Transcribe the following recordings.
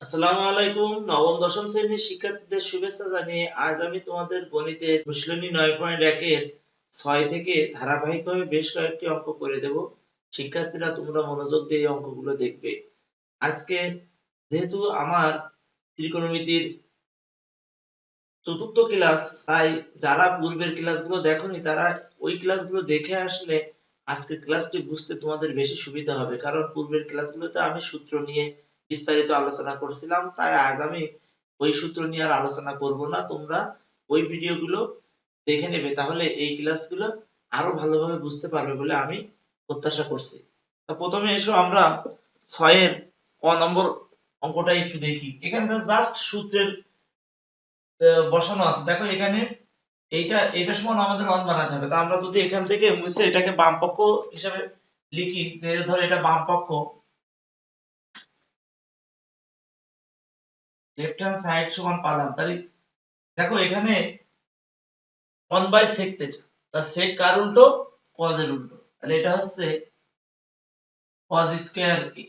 আসসালামু আলাইকুম। নবম দশম শ্রেণীর শিক্ষার্থীদের শুভেচ্ছা জানিয়ে আজ আমি তোমাদের গণিতের অনুশীলনী 9.1 এর 6 থেকে ধারাবাহিকভাবে বেশ কয়েকটি অঙ্ক করে দেব। শিক্ষার্থীরা তোমরা মনোযোগ দিয়ে এই অঙ্কগুলো দেখবে। আজকে যেহেতু আমার ত্রিকোণমিতির চতুর্থ ক্লাস, তাই যারা পূর্বের ক্লাসগুলো দেখোনি তারা ওই ক্লাসগুলো দেখে আসলে আজকের ক্লাসটি বুঝতে তোমাদের বেশি সুবিধা হবে, কারণ পূর্বের ক্লাসগুলোতে আমি সূত্র নিয়ে বিস্তারিত আলোচনা করেছিলাম। তাই আজ আমি ওই সূত্র নিয়ে আর আলোচনা করব না, তোমরা ওই ভিডিওগুলো দেখে নেবে, তাহলে এই ক্লাসগুলো আরো ভালোভাবে বুঝতে পারবে বলে আমি প্রত্যাশা করছি। তো প্রথমে এসো আমরা 6 এর ক নম্বর অঙ্কটা একটু দেখি। এখানে জাস্ট সূত্রের বসানো আছে। দেখো এখানে এইটা সমান আমাদের 1 বানাতে হবে। তা আমরা যদি এখান থেকে মুছে এটাকে বাম পক্ষ হিসাবে লিখি, যে ধর এটা বাম পক্ষ, লেফট হ্যান্ড সাইড সমান পালাম, তাহলে দেখো এখানে 1 বাই sec থিটা, তা sec কার উল্টো? cos এর উল্টো, তাহলে এটা হচ্ছে cos স্কয়ার a।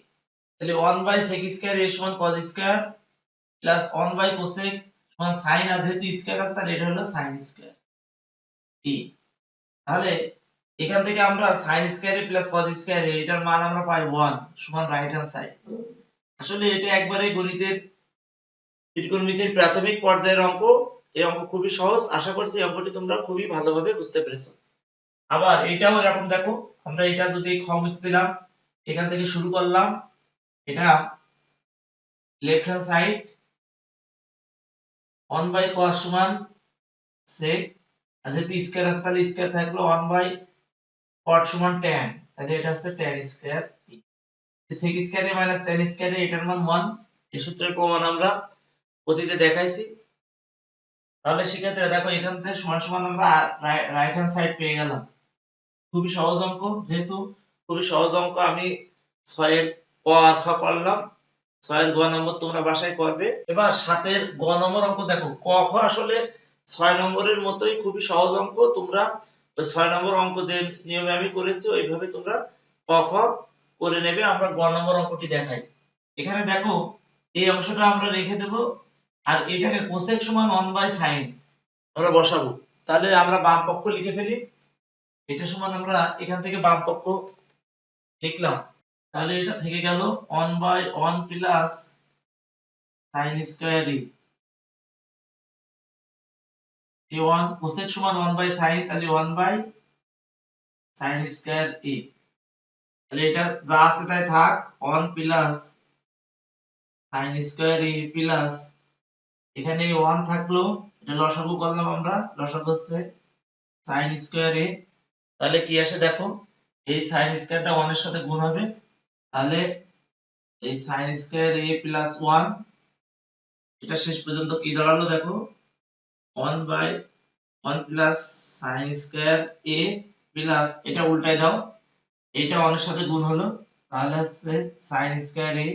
তাহলে 1 বাই sec স্কয়ার a সমান cos square plus 1 by cosec সমান sin, আর যেহেতু স্কয়ার আছে তাহলে এটা হলো sin স্কয়ার a। তাহলে এখান থেকে আমরা sin square plus cos square এটার মান আমরা পাই 1 সমান রাইট হ্যান্ড সাইড। আসলে এটা একবারে গণিতের ত্রিকোণমিতির প্রাথমিক পর্যায়ের অঙ্ক। এই অঙ্ক খুবই সহজ, আশা করছি এই অঙ্কটি তোমরা খুবই ভালোভাবে বুঝতে পেরেছো। আবার এটাও এরকম, দেখো আমরা এটা যদি খ মুছে দিলাম, এখান থেকে শুরু করলাম, এটা left hand side 1 by cos সমান sec, আর যেহেতু স্কয়ার আছে তাহলে স্কয়ার থাকলো 1 বাই cot সমান tan, তাহলে এটা হচ্ছে tan square. sec square minus tan square এটার মান 1। এই সূত্রের প্রমাণ আমরা অতীতে দেখাইছি। তাহলে সেক্ষেত্রে দেখো এখান থেকে সমান সমান আমরা রাইট হ্যান্ড সাইড পেয়ে গেলাম। খুবই সহজ অঙ্ক, যেহেতু খুবই সহজ অঙ্ক আমি 6 এর ক আর খ করলাম, 6 এর গ নম্বর তোমরা বাসায় করবে। এবার 7 এর গ নম্বর অঙ্ক দেখো, ক খ আসলে 6 নম্বরের মতোই খুবই সহজ অঙ্ক। তোমরা ওই 6 নম্বর অঙ্ক যে নিয়মে আমি করেছি ওইভাবে তোমরা ক খ করে নেবে। আমরা গ নম্বর অঙ্কটি দেখাই। এখানে দেখো এই অংশটা আমরা রেখে দেব, আর এটাকে কোসেক সমান 1 বাই sin আমরা বসাবো। তাহলে আমরা বাম পক্ষ লিখে ফেলি, এটা সমান আমরা এখান থেকে বাম পক্ষ লিখলাম, তাহলে এটা থেকে গেল 1 by 1 plus sin square a। এই 1 কোসেক সমান 1 বাই sin, তাহলে 1 বাই sin স্কয়ার a। তাহলে এটা যা আছে তাই থাক, 1 plus sin square a plus এখানে 1 থাকলো, এটা লসাগু করলাম আমরা, লসাগু হচ্ছে sin স্কয়ার a। তাহলে কি আসে দেখো, এই sin স্কয়ারটা 1 এর সাথে গুণ হবে, তাহলে এই sin স্কয়ার a প্লাস 1, এটা শেষ পর্যন্ত কি দাঁড়ালো দেখো, 1 by 1 plus sin square a plus এটা উল্টায় দাও, এটা 1 এর সাথে গুণ হলো, তাহলে হচ্ছে sin square a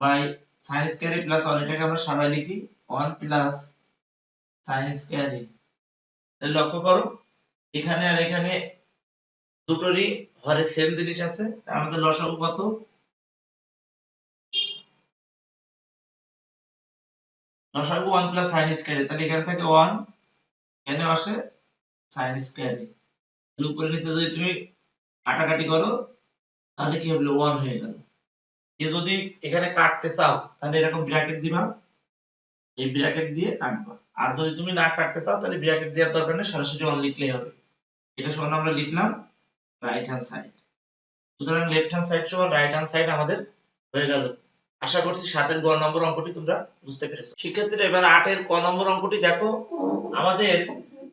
by sin square a plus 1, এটাকে আমরা সাদায় লিখি 1 প্লাস sin স্কয়ার a। তাহলে লক্ষ্য করো এখানে আর এখানে দুটোরই হরে সেম জিনিস আছে, তার আমাদের লসাগু কত? লসাগু 1 প্লাস sin স্কয়ার a, তাহলে এখান থেকে 1 এখানে আসে sin স্কয়ার a। তাহলে উপরে নিচে যদি তুমি কাটাকাটি করো তাহলে কি হবে, 1 হয়ে গেল। এ যদি এখানে কাটতে চাও তাহলে এরকম ব্র্যাকেট দিবা, এই ব্র্যাকেট দিয়ে কাটবা। আর যদি তুমি না কাটতে চাও তাহলে ব্র্যাকেট দেওয়ার দরকার নেই, সরাসরি 1 লিখলেই হবে। এটা সমান আমরা লিখলাম রাইট হ্যান্ড সাইড। সুতরাং লেফট হ্যান্ড সাইড সমান রাইট হ্যান্ড সাইড আমাদের হয়ে গেল। আশা করছি 7 এর গ নম্বর অঙ্কটি তোমরা বুঝতে পেরেছো। শিক্ষার্থীরা এবার 8 এর ক নম্বর অঙ্কটি দেখো, আমাদের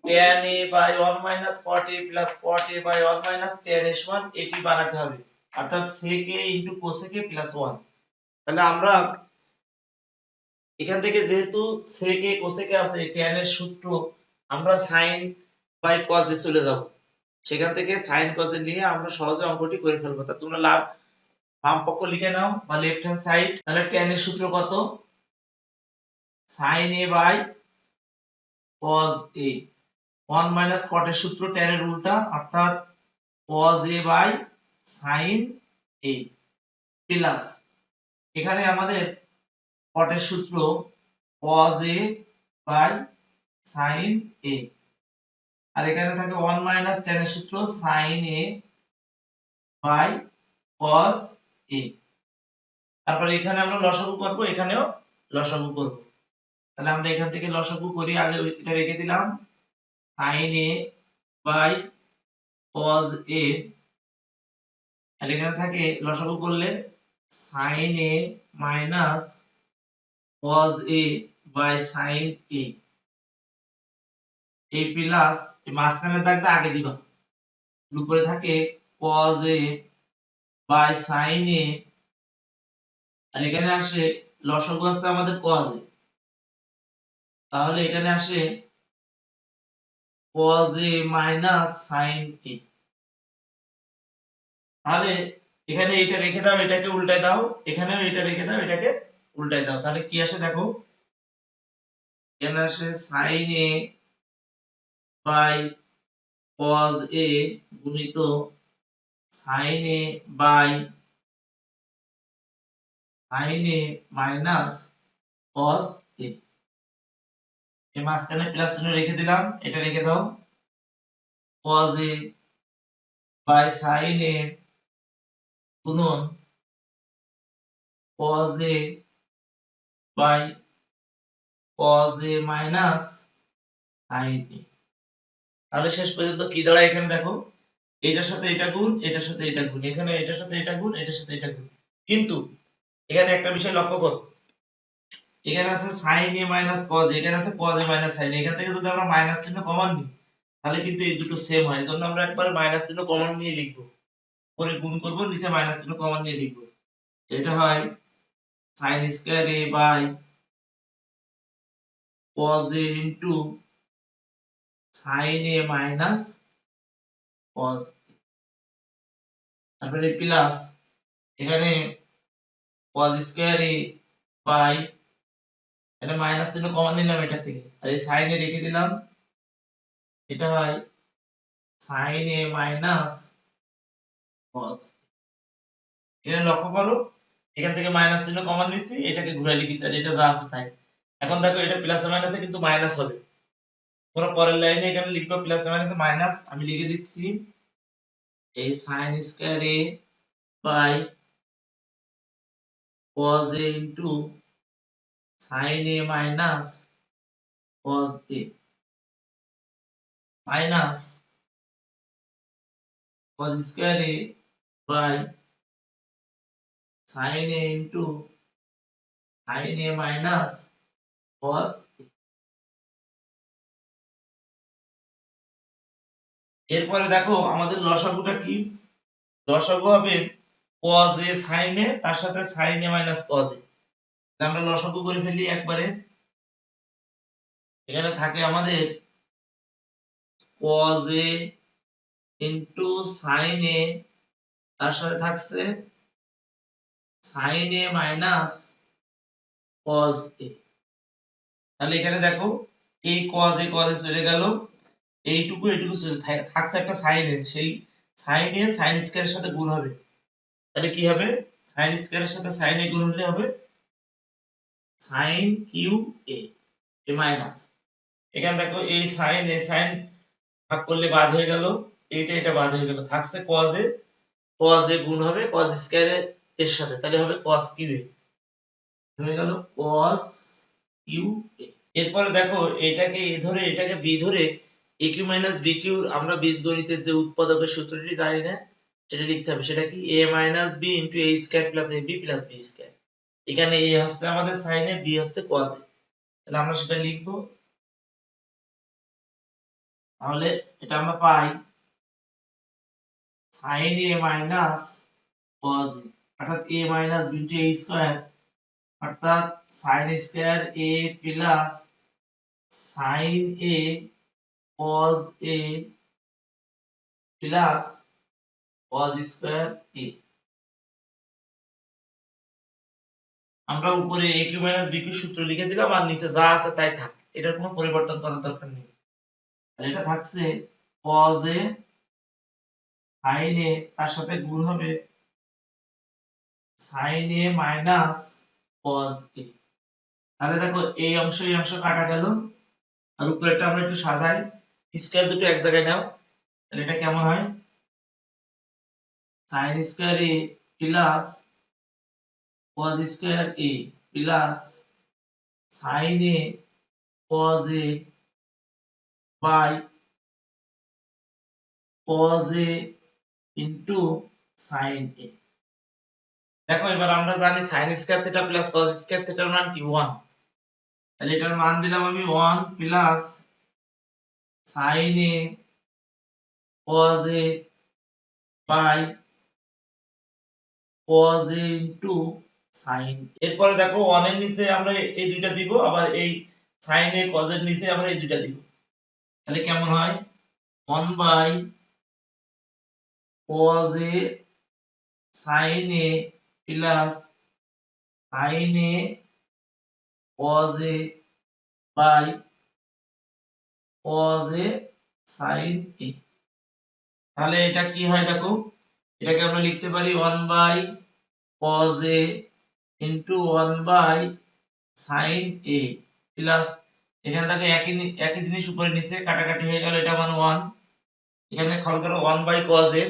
tan a by 1 minus cot a plus cot a by 1 minus tan a সমান এটি বানাতে হবে, অর্থাৎ sec a into cosec a plus 1। তাহলে আমরা এখান থেকে যেহেতু sec a cosec a আছে, tan এর সূত্র আমরা sin বাই cos এ চলে যাব, সেখান থেকে sin cos এ নিয়ে আমরা সহজে অঙ্কটি করে ফেলবো। তা তোমরা বাম পক্ষ লিখে নাও বা লেফট হ্যান্ড সাইড। তাহলে tan এর সূত্র কত? sin a by cos a। 1 minus cot এর সূত্র tan এর উল্টা, অর্থাৎ cos a by sin a plus এখানে আমাদের কটের সূত্র cos a by sin a, আর এখানে থাকে 1 মাইনাস tan এর সূত্র sin a by cos a। তারপর এখানে আমরা লসাগু করব, এখানেও লসাগু করব। তাহলে আমরা এখান থেকে লসাগু করি, আগে এটা রেখে দিলাম sin a by cos a, আর এখানে থাকে লসাগু করলে sin a minus cos a by sin a, এই প্লাস এই মাঝখানের দাগটা আগে দিবা, উপরে থাকে cos a by sin a, আর এখানে আসে লসাগু আছে আমাদের cos a, তাহলে এখানে আসে cos a minus sin a। তাহলে এখানে এটা রেখে দাও, এটাকে উল্টায় দাও, এখানেও এটা রেখে দাও, এটাকে উল্টায় দাও, তাহলে কি আসে দেখো, এখানে আসে sin a by cos a গুণিত sin a by sin a minus cos a। এই মাঝখানে প্লাস চিহ্ন রেখে দিলাম, এটা রেখে দাও, cos a by sin a গুণন cos a by cos a minus sin a। তাহলে শেষ পর্যন্ত কি দাঁড়ায় এখানে দেখো, এটার সাথে এটা গুণ, এটার সাথে এটা গুণ, এখানে এটার সাথে এটা গুণ, এটার সাথে এটা গুণ। কিন্তু এখানে একটা বিষয় লক্ষ্য করো, এখানে আছে sin a minus cos a, এখানে আছে cos a minus sin a, এখান থেকে যদি আমরা মাইনাস চিহ্ন কমন নিই তাহলে কিন্তু এই দুটো সেম হয়, এজন্য আমরা একবার মাইনাস চিহ্ন কমন নিয়ে লিখব, পরে গুণ করব, নিচে মাইনাস চিহ্ন কমন নিয়ে লিখব। এটা হয় sin square a by cos a into sin a minus cos a, তারপরে প্লাস এখানে cos স্কয়ার a বাই, এটা মাইনাস চিহ্ন কমন নিলাম এটা থেকে, আর এই sin এ রেখে দিলাম, এটা হয় sin a মাইনাস cos। এখানে লক্ষ্য করো, এখান থেকে মাইনাস চিহ্ন কমন নিচ্ছি, এটাকে ঘুরে লিখেছি, আর এটা যা আছে তাই। এখন দেখো এটা প্লাসে মাইনাসে কিন্তু মাইনাস হবে, তোমরা পরের লাইনে এখানে লিখবে প্লাসে মাইনাসে মাইনাস, আমি লিখে দিচ্ছি এই sin square a by cos a into sin a minus cos a minus cos square a by sin a into sin a minus cos a। এরপরে দেখো আমাদের লসাগুটা কি, লসাগু হবে cos a sin a তার সাথে sin a minus cos a, আমরা লসাগু করে ফেলি একবারে। এখানে থাকে আমাদের cos a into sin a তার সাথে থাকছে sin a minus cos a। তাহলে এখানে দেখো এই cos a চলে গেল, এইটুকু এটুকু চলে থাকছে একটা sin a, সেই sin a sin স্কয়ার এর সাথে গুণ হবে, তাহলে কি হবে, sin স্কয়ার এর সাথে sin a গুণ হলে হবে sin cube a, a minus, এখানে দেখো এই sin a sin ভাগ করলে বাদ হয়ে গেল, এইটা এটা বাদ হয়ে গেল, থাকছে cos a গুণ হবে cos স্কয়ার এর সাথে, তাহলে হবে cos কিউ a, হয়ে গেল cos কিউ a। এরপরে দেখো এটাকে a ধরে এটাকে b ধরে aq মাইনাস bq, আমরা বীজগণিতের যে উৎপাদকের সূত্রটি জানি না সেটা লিখতে হবে, সেটা কি a minus b into a square plus ab plus b square. এখানে a হচ্ছে আমাদের sin a, b হচ্ছে cos a, তাহলে আমরা সেটা লিখব। তাহলে এটা আমরা পাই sin a minus cos a, অর্থাৎ a minus b into a square, অর্থাৎ sin square a plus sin a cos a plus cos square a। আমরা উপরে aq মাইনাস bq সূত্র লিখে দিলাম, আর নিচে যা আছে তাই থাক, এটার কোনো পরিবর্তন করার দরকার নেই। আর এটা থাকছে cos a sin a তার সাথে গুণ হবে sin a minus cos a। তাহলে দেখো এই অংশ কাটা গেল, আর উপরেরটা আমরা একটু সাজাই। স্কয়ার দুটো এক জায়গায় নাও, তাহলে এটা কেমন হয়? sin square a plus cos square a plus sin a cos a by cos a into sin a। দেখো এবার আমরা জানি sin square theta plus cos square থিটার মান কি 1, তাহলে এটার মান দিলাম আমি 1 plus sin a cos a by cos a into sin। এরপরে দেখো 1 এর নিচে আমরা এই দুইটা দিব, আবার এই sin a cos এর নিচে আমরা এই দুইটা দিব, তাহলে কেমন হয়? 1 by cos a sin a plus sin a cos a by cos a sin a। তাহলে এটা কি হয় দেখো, এটাকে আমরা লিখতে পারি 1 by cos a into 1 by sin a plus এখানে দেখো একই জিনিস উপরে নিচে কাটাকাটি হয়ে গেল, এটা মানে 1। এখানে খেয়াল করো 1 বাই cos a,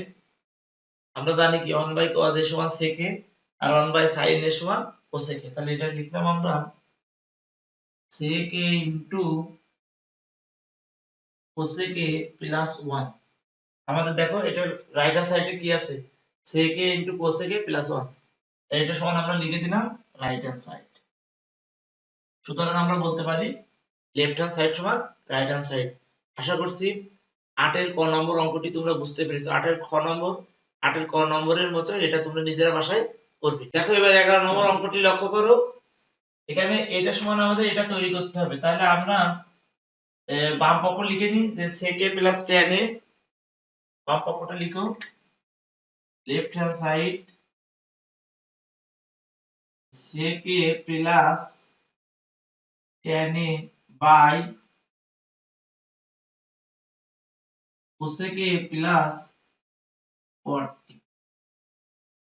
আমরা জানি কি 1 বাই cos a সমান sec a, আর 1 বাই sin a সমান cosec a। তাহলে এটা লিখলাম আমরা sec a into cosec a plus 1। আমাদের দেখো এটা রাইট হ্যান্ড সাইডে কি আছে, sec a into cosec a plus 1, এটা সমান আমরা লিখে দিলাম রাইট হ্যান্ড সাইড। সুতরাং আমরা বলতে পারি লেফট হ্যান্ড সাইড সমান রাইট হ্যান্ড সাইড। আশা করছি 8 এর ক নম্বর অঙ্কটি তোমরা বুঝতে পেরেছো। 8 এর ক নম্বরের মতো এটা তোমরা নিজেরা বাসায় করবে। দেখো এবার 11 নম্বর অঙ্কটি লক্ষ্য করো, এখানে এটা সমান আমাদের এটা তৈরি করতে হবে। তাহলে আমরা বাম পক্ষ লিখে নিই যে sec a plus tan a, বাম পক্ষটা লিখো left hand side sec a plus tan a by cosec a plus cot a।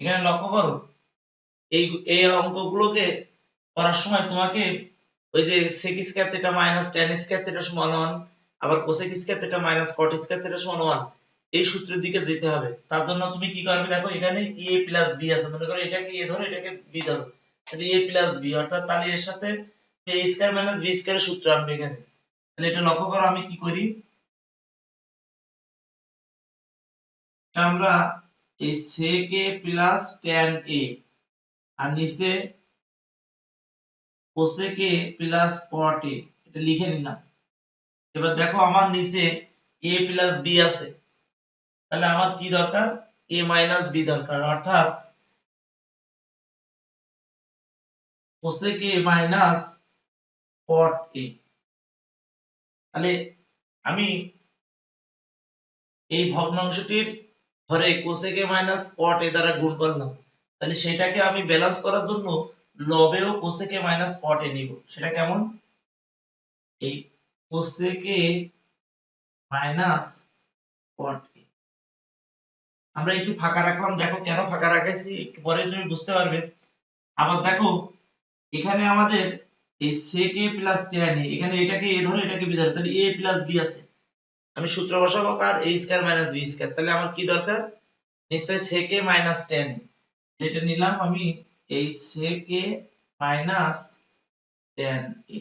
এখানে লক্ষ্য করো এই এই অঙ্কগুলোকে করার সময় তোমাকে ওই যে sec square theta minus tan square theta সমান 1, আবার cosec square theta minus cot square theta সমান 1 এই সূত্রের দিকে যেতে হবে। তার জন্য তুমি কি করবে দেখো, এখানে a প্লাস b আছে, মনে করো এটাকে a ধরো এটাকে b ধরো, তাহলে a প্লাস b অর্থাৎ তাহলে এর সাথে a স্কয়ার মাইনাস b স্কয়ারের সূত্র আনবে এখানে। তাহলে এটা লক্ষ্য করো আমি কি করি, আমরা এই sec a plus tan a আর নিচে cosec a plus cot a এটা লিখে নিলাম। এবার দেখো আমার নিচে a প্লাস b আছে, তাহলে আমার কি দরকার, a মাইনাস b দরকার, অর্থাৎ cosec a minus cot a। তাহলে আমি এই ভগ্নাংশটির ঘরে cosec a minus cot a দ্বারা গুণ করলাম, তাহলে সেটাকে আমি ব্যালেন্স করার জন্য লবেও cosec a minus cot a নিব। সেটা কেমন, এই cosec a minus cot a আমরা একটু ফাঁকা রাখলাম, দেখো কেন ফাঁকা রাখাইছি একটু পরে তুমি বুঝতে পারবে। আবার দেখো এখানে আমাদের এই sec a plus tan a, এখানে এটাকে a ধরে এটাকে b ধরে, তাহলে a প্লাস b আছে, আমি সূত্র বসাবো কার a square minus b square. তাহলে আমার কি দরকার, নিশ্চয় sec a minus tan a, এটা নিলাম আমি এই sec a minus tan a।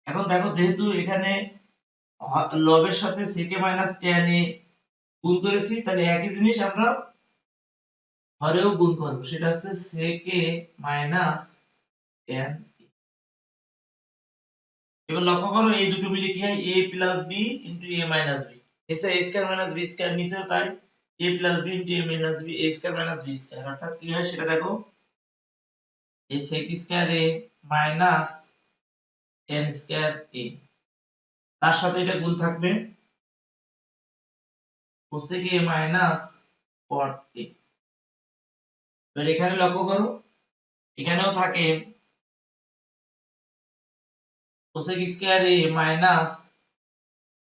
এখন দেখো যেহেতু এখানে লবের সাথে sec a minus tan a গুণ করেছি, তাহলে একই জিনিস আমরা হরেও গুণ করব, সেটা হচ্ছে sec a minus tan a। এবার লক্ষ্য করো এই দুটো মিলে কি হয়, a plus b into a minus b, নিচে a square minus b square, নিচে তাই a plus b into a minus b, a square minus b square, অর্থাৎ কি হয় সেটা দেখো এই sec square a minus tan square a, তার সাথে এটা গুণ থাকবে cosec a minus cot a। এবার এখানে লক্ষ্য করো এখানেও থাকে cosec square a minus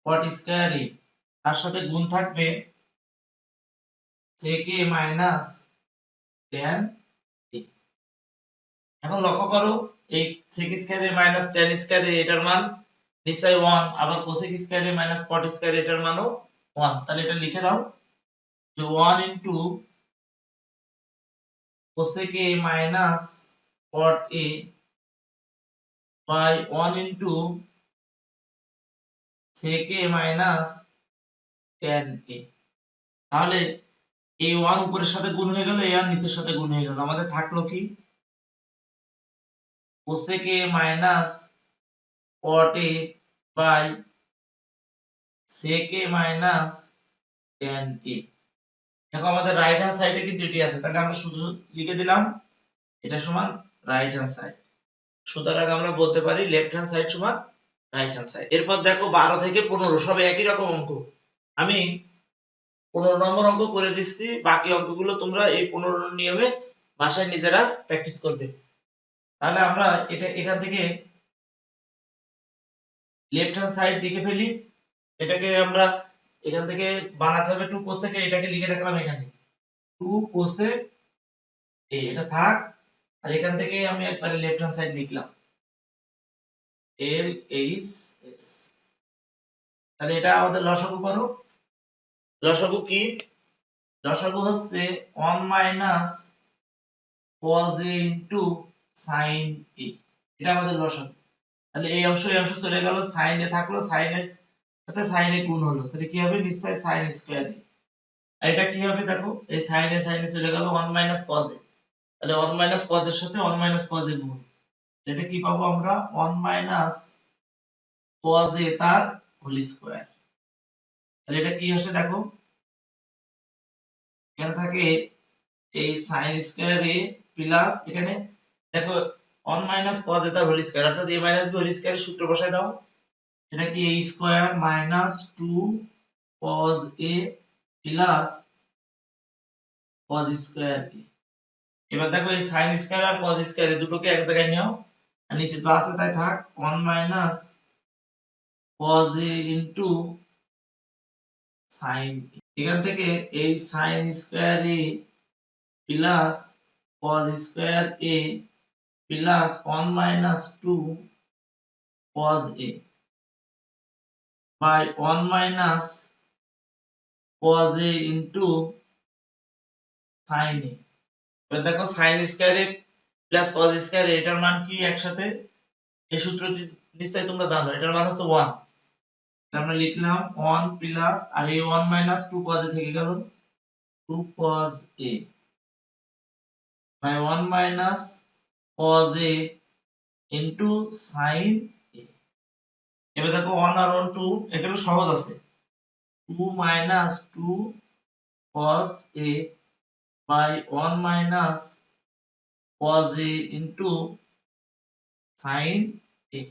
cot square a, তার সাথে গুণ থাকবে sec a minus tan a। এখন লক্ষ্য করো এই sec square minus tan square এটার মান নিশ্চয়ই 1, আবার cosec square minus cot square এটার মানও 1। তাহলে এটা লিখে দাও যে 1 into cosec a minus cot a by 1 into sec a minus tan a। তাহলে এই 1 উপরের সাথে গুণ হয়ে গেল, এই আর নিচের সাথে গুণ হয়ে গেল, আমাদের থাকলো কি cosec a minus cot a by sec a minus tan a। দেখো আমাদের রাইট হ্যান্ড সাইডে কিন্তু এটি আছে, তাহলে আমরা শুধু লিখে দিলাম এটা সমান রাইট হ্যান্ড সাইড। সুতরাং আমরা বলতে পারি লেফট হ্যান্ড সাইড সমান রাইট হ্যান্ড সাইড। এরপর দেখো 12 থেকে 15 সব একই রকম অঙ্ক। আমি 15 নম্বর অঙ্ক করে দিচ্ছি, বাকি অঙ্কগুলো তোমরা এই 15 নিয়মে বাসায় নিজেরা প্র্যাকটিস করবে। তাহলে আমরা এটা এখান থেকে লেফট হ্যান্ড সাইড লিখে ফেলি। এটাকে আমরা এখান থেকে বানাতে হবে 2 cosec a, এটাকে লিখে রাখলাম এখানে 2 cosec a, এটা থাক। আর এখান থেকে আমি একবারে লেফট হ্যান্ড সাইড লিখলাম l h s। তাহলে এটা আমাদের লসাগু করো। লসাগু কি? লসাগু হচ্ছে 1 minus cos a into sin a, এটা আমাদের লসাগু। তাহলে এই অংশ চলে গেল, sin a থাকলো, sin এর সাথে sin a গুণ হলো, তাহলে কি হবে নিশ্চয়ই sin স্কয়ার a। আর এটা কি হবে দেখো, এই sin a চলে গেল 1 মাইনাস cos a, তাহলে 1 মাইনাস cos এর সাথে 1 মাইনাস cos a গুণ, এটা কি পাবো আমরা 1 মাইনাস cos a তার হোল স্কয়ার। তাহলে এটা কি আসে দেখো, এখানে থাকে এই sin স্কয়ার a প্লাস এখানে দেখো 1 মাইনাস cos a তার হোল স্কয়ার, অর্থাৎ a মাইনাস b হোল স্কয়ারের সূত্র বসায় দাও। এটা কি a square minus 2 cos a plus cos square a। এবার দেখো এই sin স্কয়ার আর cos স্কয়ার এই দুটোকে এক জায়গায় নাও, আর নিচে তো আছে তাই থাক 1 minus cos a into sin a। এখান থেকে এই sin square a plus cos square a plus 1 minus 2 cos a by 1 minus cos a into sin a। এবার দেখো sin square a plus cos square a এটার মান কি একসাথে, এই সূত্রটি নিশ্চয়ই তোমরা জানো, এটার মান হচ্ছে 1। আমরা লিখলাম 1 প্লাস আর এই 1 মাইনাস 2 cos a থেকে গেল 2 cos a by 1 minus cos a into sin a। এবার দেখো 1 আর 1 2, এগুলো সহজ আছে, 2 minus 2 cos a by 1 minus cos a into sin a।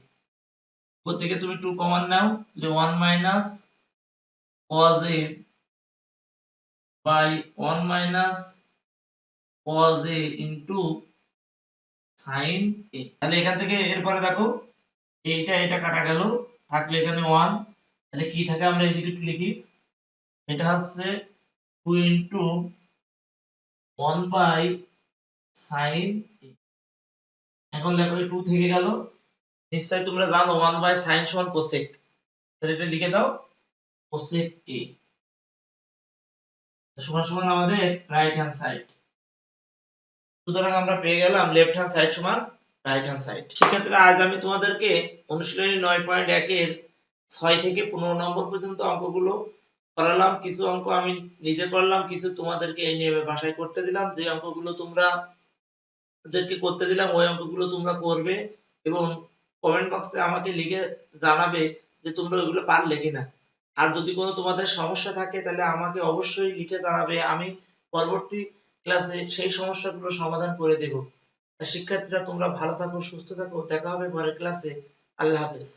প্রত্যেকে তুমি 2 কমন নাও, যে 1 minus cos a by 1 minus cos a into sin a। তাহলে এখান থেকে এরপরে দেখো এটা কাটা গেল, থাকলে এখানে 1, তাহলে কি থাকে আমরা এদিকে একটু লিখি, এটা হচ্ছে 2 into 1 by sin a। এখন দেখো এই 2 থেকে গেল, নিশ্চয়ই তোমরা জানো 1 by sin সমান cosec, তাহলে এটা লিখে দাও cosec a সমান সমান আমাদের রাইট হ্যান্ড সাইড। সুতরাং আমরা পেয়ে গেলাম লেফট হ্যান্ড সাইড সমান রাইট হ্যান্ড সাইড। শিক্ষার্থীরা আজ আমি তোমাদেরকে অনুশীলনী 9.1 এর 6 থেকে 15 নম্বর পর্যন্ত অঙ্কগুলো করালাম। কিছু অঙ্ক আমি নিজে করলাম, কিছু তোমাদেরকে এই নিয়মে ভাষায় করতে দিলাম। যে অঙ্কগুলো তোমরা ওদেরকে করতে দিলাম ওই অঙ্কগুলো তোমরা করবে এবং কমেন্ট বক্সে আমাকে লিখে জানাবে যে তোমরা ওইগুলো পারলে কিনা। আর যদি কোনো তোমাদের সমস্যা থাকে তাহলে আমাকে অবশ্যই লিখে জানাবে, আমি পরবর্তী ক্লাসে সেই সমস্যাগুলো সমাধান করে দেব। শিক্ষার্থীরা তোমরা ভালো থাকো, সুস্থ থাকো, দেখা হবে পরের ক্লাসে। আল্লাহ হাফেজ।